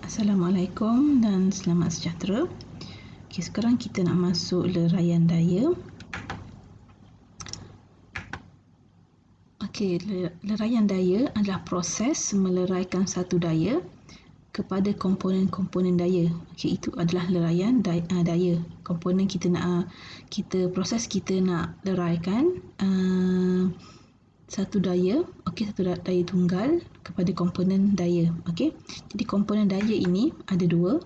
Assalamualaikum dan selamat sejahtera. Okey, sekarang kita nak masuk leraian daya. Okey, leraian daya adalah proses meleraikan satu daya kepada komponen-komponen daya. Okey, itu adalah leraian daya. Komponen proses kita nak leraikan satu daya, satu daya tunggal kepada komponen daya. Okey. Jadi komponen daya ini ada dua,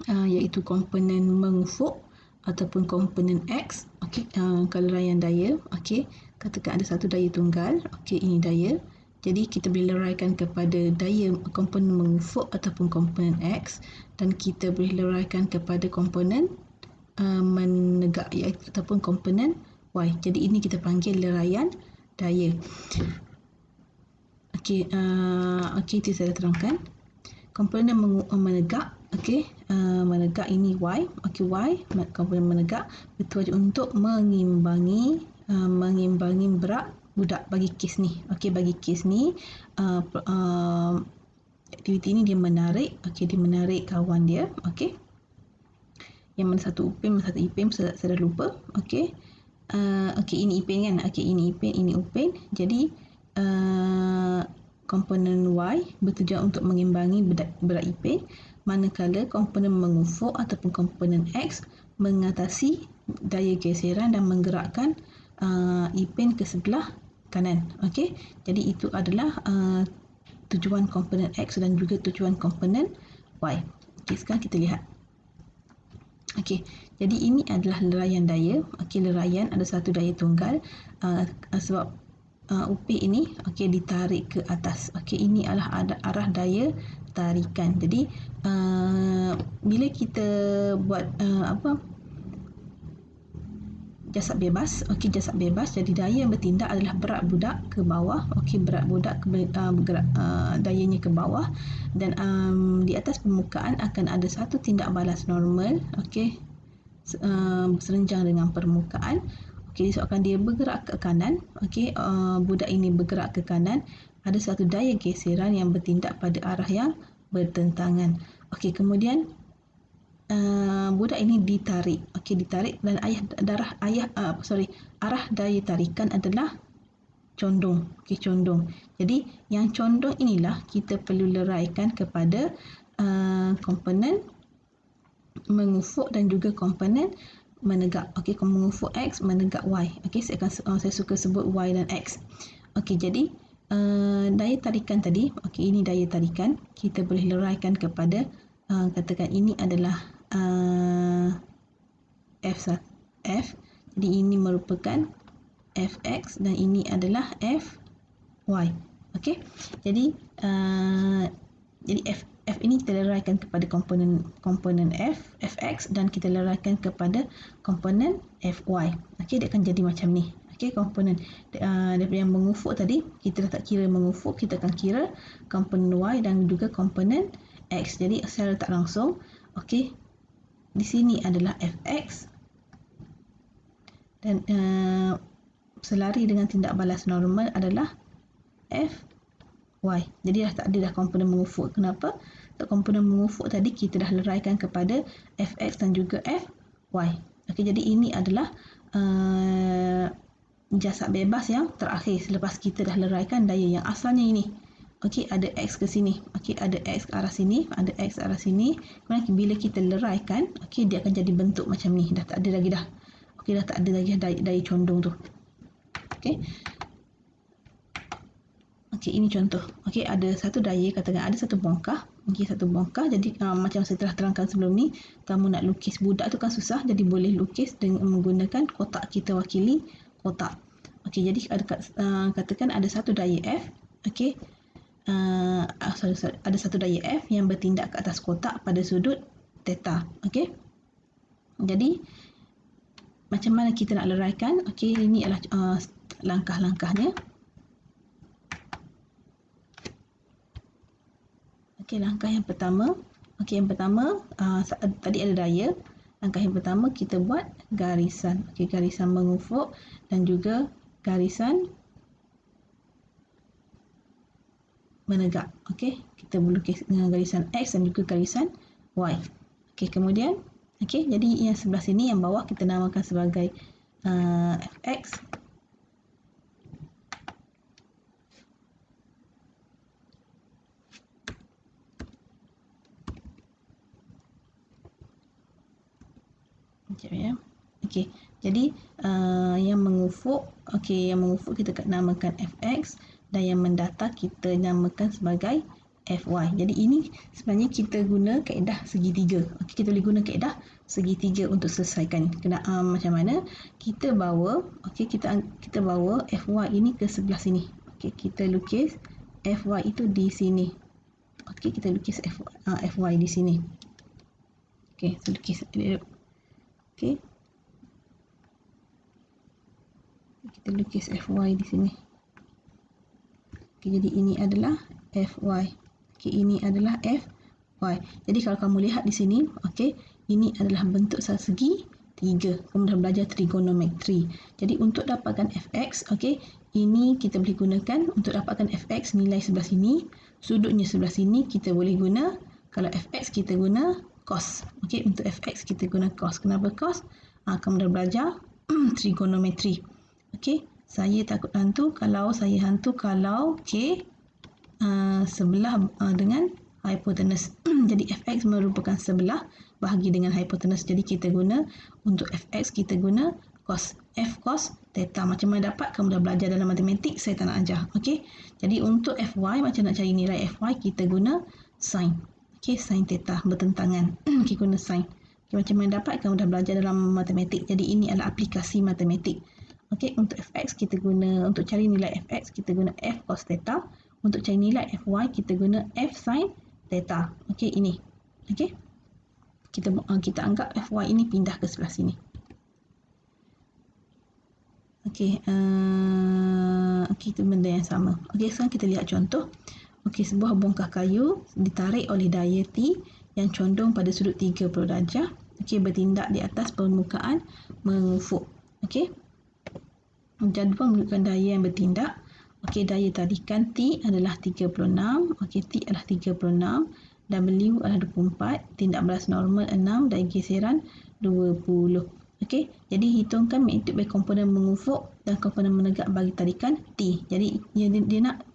iaitu komponen mengufuk ataupun komponen X. Okey, kalau leraian daya, okey, katakan ada satu daya tunggal. Okey, ini daya. Jadi kita boleh leraikan kepada daya komponen mengufuk ataupun komponen X, dan kita boleh leraikan kepada komponen menegak ataupun komponen Y. Jadi ini kita panggil leraian daya. Okey, itu saya dah terangkan. Komponen menegak, menegak ini Y. Okey, Y, komponen menegak bertujuan untuk mengimbangi berat budak bagi kes ni. Okey, bagi kes ni aktiviti ni dia menarik, dia menarik kawan dia. Okey. Yang mana satu upin, mana satu ipin, saya dah lupa. Okey. Ini ipin kan? Okey, ini ipin, ini upin. Jadi komponen Y bertujuan untuk mengimbangi berat ipin, manakala komponen mengufuk ataupun komponen X mengatasi daya geseran dan menggerakkan ipin ke sebelah kanan. Okey. Jadi itu adalah tujuan komponen X dan juga tujuan komponen Y. Okey, sekarang kita lihat. Okey, jadi ini adalah leraian daya. Okey, leraian ada satu daya tunggal sebab upik ini ditarik ke atas. Okey, ini adalah arah daya tarikan. Jadi bila kita buat jasad bebas, jasad bebas, jadi daya yang bertindak adalah berat budak ke bawah. Okey, berat budak bergerak, dayanya ke bawah, dan di atas permukaan akan ada satu tindak balas normal, serenjang dengan permukaan. Okey, disebabkan dia bergerak ke kanan, budak ini bergerak ke kanan, ada satu daya geseran yang bertindak pada arah yang bertentangan. Okey, kemudian budak ini ditarik. Okey, ditarik, dan arah daya tarikan adalah condong. Okey, condong. Jadi yang condong inilah kita perlu leraikan kepada komponen mengufuk dan juga komponen menegak. Okey, mengufuk X, menegak Y. Okey, saya suka sebut Y dan X. Okey, jadi daya tarikan tadi, ini daya tarikan, kita boleh leraikan kepada katakan ini adalah F. Jadi ini merupakan Fx dan ini adalah Fy. Okey. Jadi F ini kita leraikan kepada komponen Fx, dan kita leraikan kepada komponen Fy. Okey, dia akan jadi macam ni. Okey, komponen daripada yang mengufuk tadi, kita dah tak kira mengufuk, kita akan kira komponen Y dan juga komponen X. Jadi saya letak langsung. Okey, di sini adalah Fx, dan selari dengan tindak balas normal adalah Fy. Jadi dah tak ada dah komponen mengufuk. Kenapa? Sebab komponen mengufuk tadi kita dah leraikan kepada Fx dan juga Fy. Okey, jadi ini adalah jasad bebas yang terakhir selepas kita dah leraikan daya yang asalnya ini. Okey, ada X ke sini. Okey, ada X ke arah sini, ada X ke arah sini. Kemudian bila kita leraikan, dia akan jadi bentuk macam ni. Dah tak ada lagi dah. Okey, dah tak ada lagi daya condong tu. Okey. Okey, ini contoh. Okey, ada satu daya, katakan ada satu bongkah. Okey, satu bongkah. Jadi macam saya telah terangkan sebelum ni, kamu nak lukis budak tu kan susah, jadi boleh lukis dengan menggunakan kotak. Kita wakili kotak. Okey, jadi katakan ada satu daya F. Okey. Ada satu daya F yang bertindak ke atas kotak pada sudut theta. Okey. Jadi macam mana kita nak leraikan? Okey, ini adalah langkah-langkahnya. Okey, langkah yang pertama. Okey, yang pertama tadi ada daya. Langkah yang pertama kita buat garisan. Okey, garisan mengufuk dan juga garisan menegak. Okey, kita lukis dengan garisan X dan juga garisan Y. Okey, kemudian jadi yang sebelah sini yang bawah kita namakan sebagai fx. Sekejap ya. Okey, jadi yang mengufuk, yang mengufuk kita namakan fx dan yang mendatar kita namakan sebagai fy. Jadi ini sebenarnya kita guna kaedah segitiga. Okey, kita boleh guna kaedah segitiga untuk selesaikan. Macam mana? Kita bawa, kita bawa fy ini ke sebelah sini. Okey, kita lukis fy itu di sini. Okey, kita lukis fy di sini. Okey, so lukis. Okey. Kita lukis fy di sini. Okey, jadi ini adalah fy. Okey, ini adalah fy. Jadi kalau kamu lihat di sini, okey, ini adalah bentuk segi tiga. Kamu dah belajar trigonometri. Jadi untuk dapatkan fx, okey, ini kita boleh gunakan untuk dapatkan fx nilai sebelah sini, sudutnya sebelah sini kita boleh guna. Kalau fx kita guna cos. Okey, untuk fx kita guna cos. Kenapa cos? Kamu dah belajar trigonometri. Okey, saya takut hantu kalau K sebelah dengan hipotenus. Jadi fx merupakan sebelah bahagi dengan hipotenus. Jadi kita guna untuk fx kita guna cos. F cos theta. Macam mana dapat? Kamu dah belajar dalam matematik, saya tak nak ajar. Okey. Jadi untuk fy, macam nak cari nilai fy, kita guna sin. Okey, sin theta bertentangan. Kita guna sin. Okay, macam mana dapat? Kamu dah belajar dalam matematik. Jadi ini adalah aplikasi matematik. Okey, untuk fx kita guna, untuk cari nilai fx kita guna f cos theta. Untuk cari nilai fy kita guna f sin theta. Okey, ini. Okey. Kita anggap fy ini pindah ke sebelah sini. Okey, itu benda yang sama. Okey, sekarang kita lihat contoh. Okey, sebuah bongkah kayu ditarik oleh daya T yang condong pada sudut 30 darjah. Okey, bertindak di atas permukaan mengufuk. Okey. Jadual menunjukkan daya yang bertindak. Okey, daya tarikan T adalah 36. Okey, T adalah 36. W adalah 24. Tindak balas normal 6. Daya geseran 20. Okey, jadi hitungkan magnitude bagi komponen mengufuk dan komponen menegak bagi tarikan T. Jadi dia nak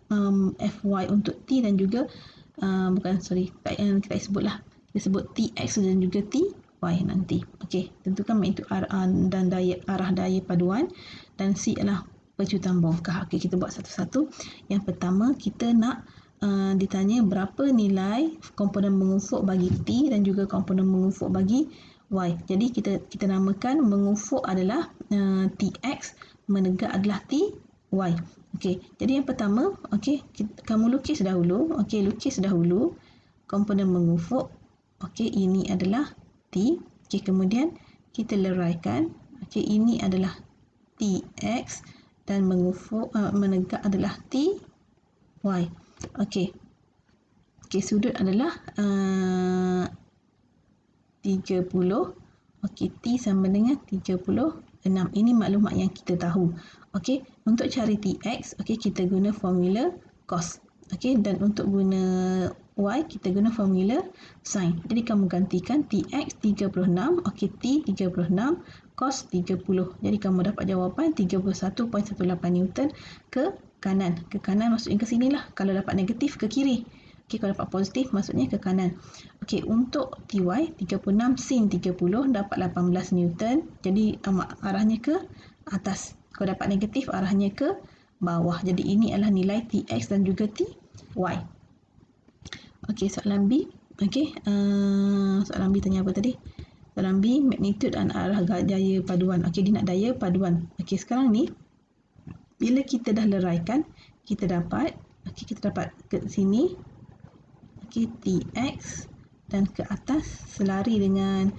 Fy untuk T dan juga kita sebutlah. Kita sebut Tx dan juga Ty nanti. Okey, tentukan magnitude dan arah daya paduan dan C adalah pecutan bongkah. Okey, kita buat satu-satu. Yang pertama, kita nak ditanya berapa nilai komponen mengufuk bagi T dan juga komponen mengufuk bagi Y. Jadi kita namakan mengufuk adalah Tx, menegak adalah Ty. Okey, jadi yang pertama, kamu lukis dahulu. Okey, lukis dahulu komponen mengufuk. Okey, ini adalah T. Okey, kemudian kita leraikan. Okey, ini adalah Tx dan mengufuk menegak adalah Ty. Okey. Okey, sudut adalah 30. Okey, T sama dengan 36. Ini maklumat yang kita tahu. Okey, untuk cari Tx, kita guna formula cos. Okey, dan untuk guna Y, kita guna formula sin. Jadi kamu gantikan Tx 36, T 36, cos 30. Jadi kamu dapat jawapan 31.18 Newton ke kanan. Ke kanan maksudnya ke sinilah. Kalau dapat negatif, ke kiri. Kalau dapat positif, maksudnya ke kanan. Untuk Ty, 36 sin 30 dapat 18 Newton. Jadi arahnya ke atas. Kalau dapat negatif, arahnya ke bawah. Jadi ini adalah nilai Tx dan juga Ty. Soalan B. Soalan B tanya apa tadi? Soalan B, magnitude dan arah daya paduan. Dia nak daya paduan. Sekarang ni, bila kita dah leraikan, kita dapat ke sini, Tx dan ke atas selari dengan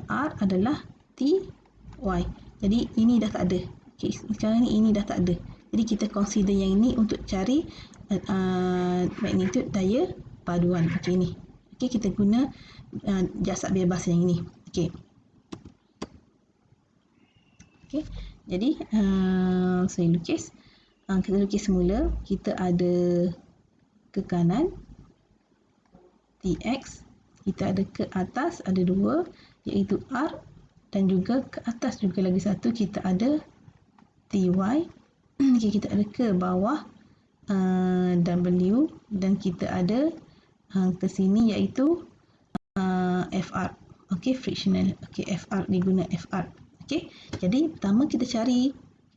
R adalah Ty. Jadi ini dah tak ada. Sekarang ni ini dah tak ada. Jadi kita consider yang ini untuk cari magnitude daya paduan. Ini. Kita guna jasad bebas yang ini. Jadi saya lukis. Kita lukis semula. Kita ada ke kanan, Tx. Kita ada ke atas, ada 2, iaitu R, dan juga ke atas juga lagi satu, kita ada Ty. Okay, kita ada ke bawah W, dan kita ada ke sini iaitu Fr. Okey, frictional. Okey, Fr diguna Fr. Okey. Jadi pertama kita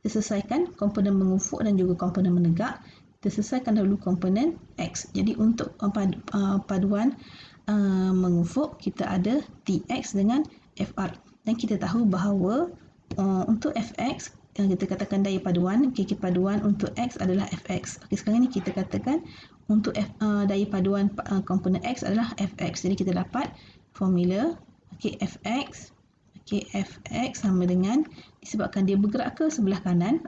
selesaikan komponen mengufuk dan juga komponen menegak. Kita selesaikan dahulu komponen X. Jadi untuk paduan mengufuk, kita ada Tx dengan Fr. Dan kita tahu bahawa untuk Fx, kita katakan daya paduan, paduan untuk X adalah Fx. Okey, sekarang ni kita katakan untuk daya paduan komponen X adalah Fx. Jadi kita dapat formula, Fx, Fx sama dengan, disebabkan dia bergerak ke sebelah kanan,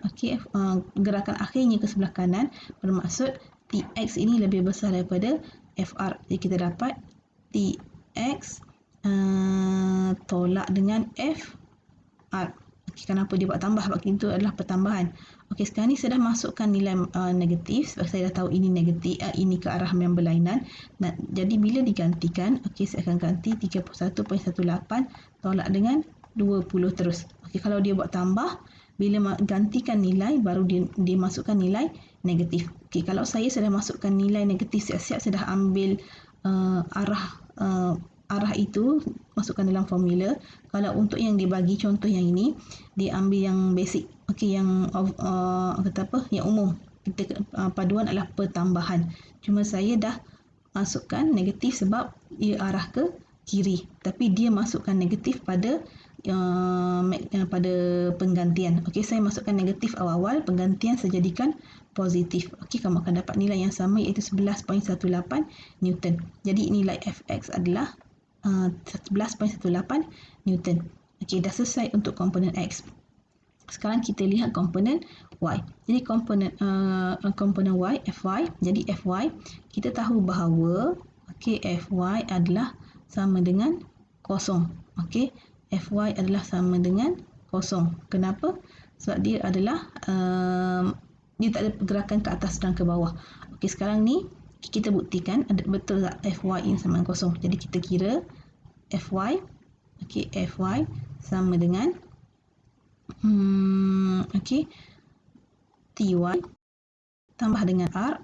gerakan akhirnya ke sebelah kanan, bermaksud Tx ini lebih besar daripada Fr. Jadi kita dapat Tx tolak dengan Fr. Kenapa dia buat tambah? Sebab itu adalah pertambahan. Okey, sekarang ni saya dah masukkan nilai negatif sebab saya dah tahu ini negatif, ini ke arah yang berlainan. Jadi bila digantikan, saya akan ganti 31.18 tolak dengan 20 terus. Kalau dia buat tambah, bila gantikan nilai baru dia masukkan nilai negatif. Kalau saya sudah masukkan nilai negatif siap-siap, saya dah ambil arah itu masukkan dalam formula. Kalau untuk yang dibagi contoh yang ini, dia ambil yang basic, yang yang umum. Paduan adalah pertambahan. Cuma saya dah masukkan negatif sebab ia arah ke kiri, tapi dia masukkan negatif pada penggantian. Saya masukkan negatif awal-awal, penggantian saya jadikan positif. Kamu akan dapat nilai yang sama, iaitu 11.18 Newton. Jadi nilai Fx adalah 11.18 Newton. Dah selesai untuk komponen X. Sekarang kita lihat komponen Y. Jadi komponen Y, Fy. Jadi Fy, kita tahu bahawa Fy adalah sama dengan kosong. Fy adalah sama dengan kosong. Kenapa? Sebab dia adalah dia tak ada pergerakan ke atas dan ke bawah. Sekarang ni kita buktikan betul tak Fy ini sama dengan kosong. Jadi kita kira Fy, Fy sama dengan Ty tambah dengan R,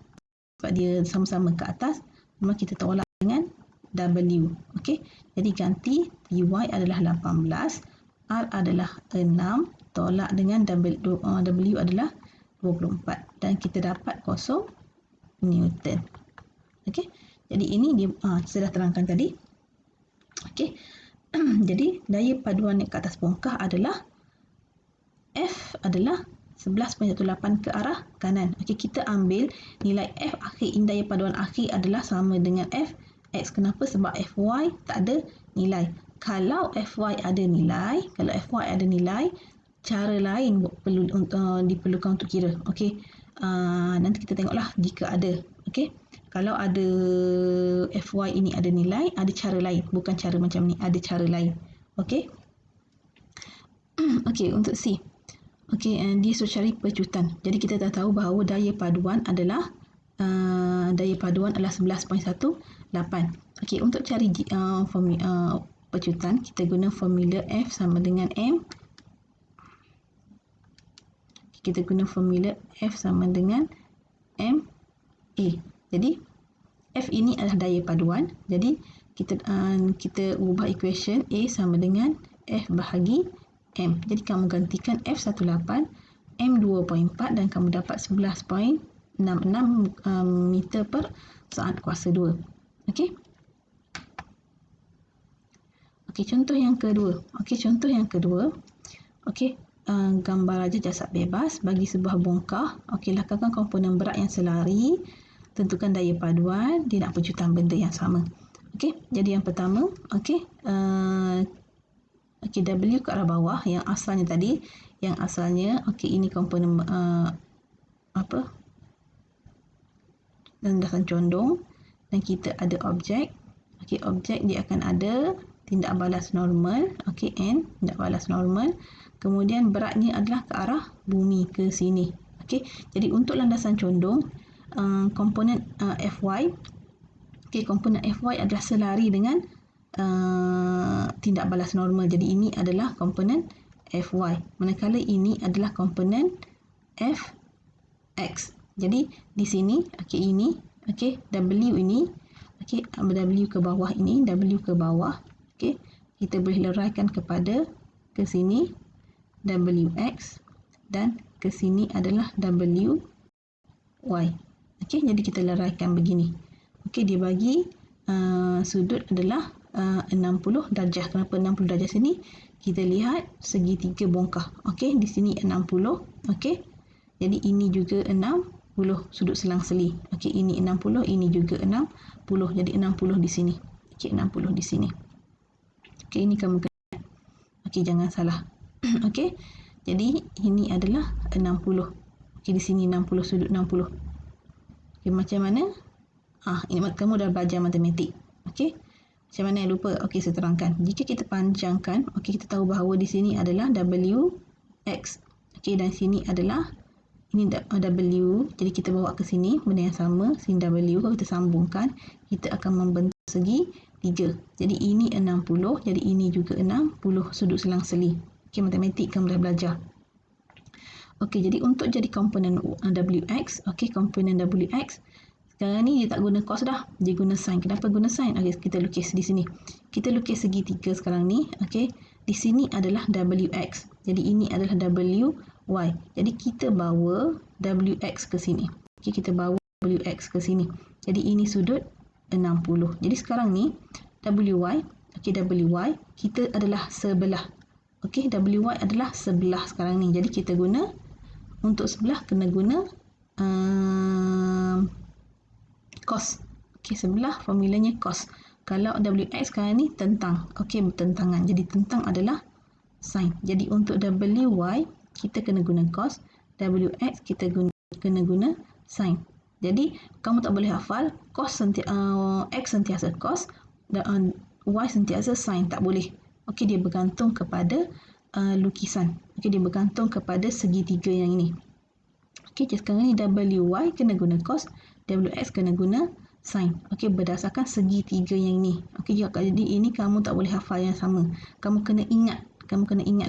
sebab dia sama-sama ke atas, maka kita tolak dengan W. Jadi ganti Ty adalah 18, R adalah 6, tolak dengan W adalah 24, dan kita dapat 0 Newton. Jadi ini dia saya dah terangkan tadi. Jadi daya paduan ke atas bongkah adalah F adalah 11.18 ke arah kanan. Kita ambil nilai F akhir, daya paduan akhir adalah sama dengan Fx. Kenapa? Sebab Fy tak ada nilai. Kalau Fy ada nilai, cara lain diperlukan untuk kira. Nanti kita tengoklah jika ada. Kalau ada Fy ini ada nilai, ada cara lain, bukan cara macam ni, ada cara lain. Untuk C. Dia suruh cari pecutan. Jadi kita dah tahu bahawa daya paduan adalah 11.18. Untuk cari pecutan, kita guna formula F sama dengan M. Kita guna formula F sama dengan MA. Jadi F ini adalah daya paduan. Jadi kita ubah equation A sama dengan F bahagi M. Jadi kamu gantikan F18, M 2.4, dan kamu dapat 11.66 meter per saat kuasa 2. Contoh yang kedua. Gambar raja jasad bebas bagi sebuah bongkah. Lakukan komponen berat yang selari. Tentukan daya paduan. Dia nak pecutan benda yang sama. Jadi yang pertama, W ke arah bawah yang asalnya tadi, ini komponen landasan condong, dan kita ada objek. Objek dia akan ada tindak balas normal, N tindak balas normal. Kemudian beratnya adalah ke arah bumi ke sini. Jadi untuk landasan condong, komponen Fy. Okey, komponen Fy adalah selari dengan tindak balas normal. Jadi ini adalah komponen Fy. Manakala ini adalah komponen Fx. Jadi di sini okey ini okey W ini okey W ke bawah ini W ke bawah okey kita boleh leraikan kepada ke sini Wx dan ke sini adalah Wy. Okey jadi kita leraikan begini. Okey dia bagi sudut adalah 60 darjah. Kenapa 60 darjah sini? Kita lihat segitiga bongkah. Okey di sini 60 okey. Jadi ini juga 60 sudut selang-seli. Okey, ini 60, ini juga 60. Jadi 60 di sini. Okey, 60 di sini. Okey, ini kamu kena. Okey, jangan salah. Okey. Jadi ini adalah 60. Okey, di sini 60 sudut 60. Okey, macam mana? Ini kamu dah belajar matematik. Okey. Macam mana yang lupa? Okey, saya terangkan. Jika kita panjangkan, okey kita tahu bahawa di sini adalah Wx. Okey, dan sini adalah ini W, jadi kita bawa ke sini benda yang sama, sini W. Kalau kita sambungkan, kita akan membentuk segi 3. Jadi ini 60, jadi ini juga 60 sudut selang-seli. Okey, matematik kamu dah belajar. Okey, jadi untuk jadi komponen Wx, okey komponen Wx sekarang ni dia tak guna cos dah, dia guna sin. Kenapa guna sin? Okey, kita lukis di sini. Kita lukis segitiga sekarang ni, okey. Di sini adalah Wx. Jadi ini adalah Wy. Jadi kita bawa Wx ke sini. Okey, kita bawa Wx ke sini. Jadi ini sudut 60. Jadi sekarang ni Wy, okey Wy kita adalah sebelah. Okey, Wy adalah sebelah sekarang ni. Jadi kita guna untuk sebelah kena guna cos. Okey, sebelah formulanya cos. Kalau Wx sekarang ni tentang. Okey, bertentangan. Jadi tentang adalah sin. Jadi untuk Wy kita kena guna cos, Wx kita kena guna sin. Jadi kamu tak boleh hafal cos x sentiasa cos dan y sentiasa sin, tak boleh. Okey, dia bergantung kepada lukisan. Okey, dia bergantung kepada segitiga yang ini. Okey, sekarang ni Wy kena guna cos, Wx kena guna sin. Okey, berdasarkan segitiga yang ini. Okey, jadi ini kamu tak boleh hafal yang sama. Kamu kena ingat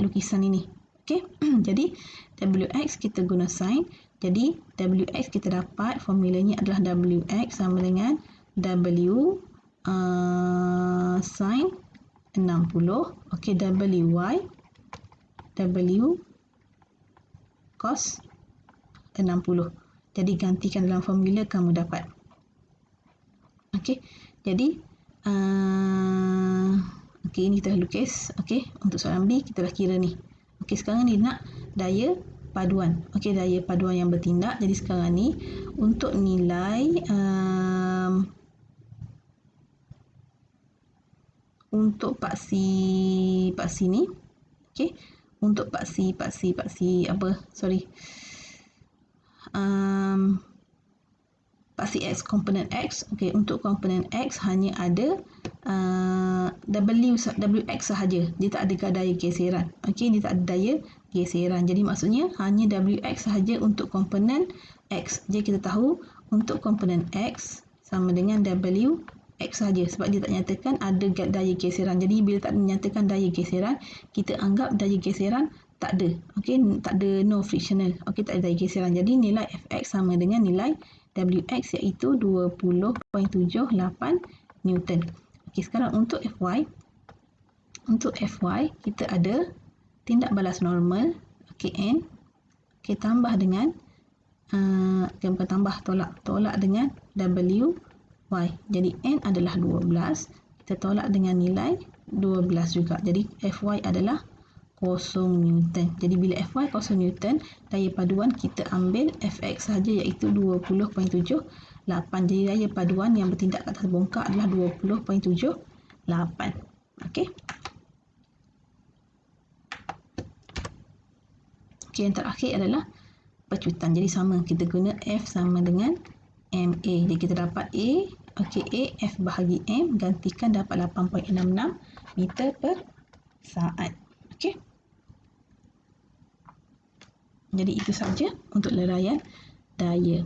lukisan ini. Okey, jadi Wx kita guna sin. Jadi Wx kita dapat formulanya adalah Wx sama dengan W sin 60. Okey, Wy W cos 60. Jadi gantikan dalam formula kamu dapat. Okey, jadi okey ini kita lukis. Okey, untuk soalan B kita dah kira ni. Okey, sekarang ni nak daya paduan. Okey, daya paduan yang bertindak. Jadi sekarang ni untuk nilai untuk paksi ni. Okey, untuk paksi apa? Sorry. Paksi X, komponen X. Okey, untuk komponen X hanya ada Wx sahaja. Dia tak ada daya geseran. Okey, dia tak ada daya geseran. Jadi maksudnya hanya Wx sahaja untuk komponen X. Jadi kita tahu untuk komponen X sama dengan Wx sahaja sebab dia tak nyatakan ada daya geseran. Jadi bila tak menyatakan daya geseran, kita anggap daya geseran tak ada. Okey, tak ada, no frictional. Okey, tak ada daya geseran. Jadi nilai Fx sama dengan nilai Wx iaitu 20.78 Newton. Okey, sekarang untuk Fy. Untuk Fy kita ada tindak balas normal. Okey, N. Okey, tambah dengan bukan tambah, tolak dengan Wy. Jadi N adalah 12. Kita tolak dengan nilai 12 juga. Jadi Fy adalah 0 Newton. Jadi bila Fy 0 Newton, daya paduan kita ambil Fx sahaja iaitu 20.78. Jadi daya paduan yang bertindak ke atas bongkar adalah 20.78. Okey. Okey, yang terakhir adalah pecutan. Jadi sama, kita guna F sama dengan MA. Jadi kita dapat A. Okey, A, F bahagi M, gantikan dapat 8.66 meter per saat. Okey. Jadi itu saja untuk leraian daya.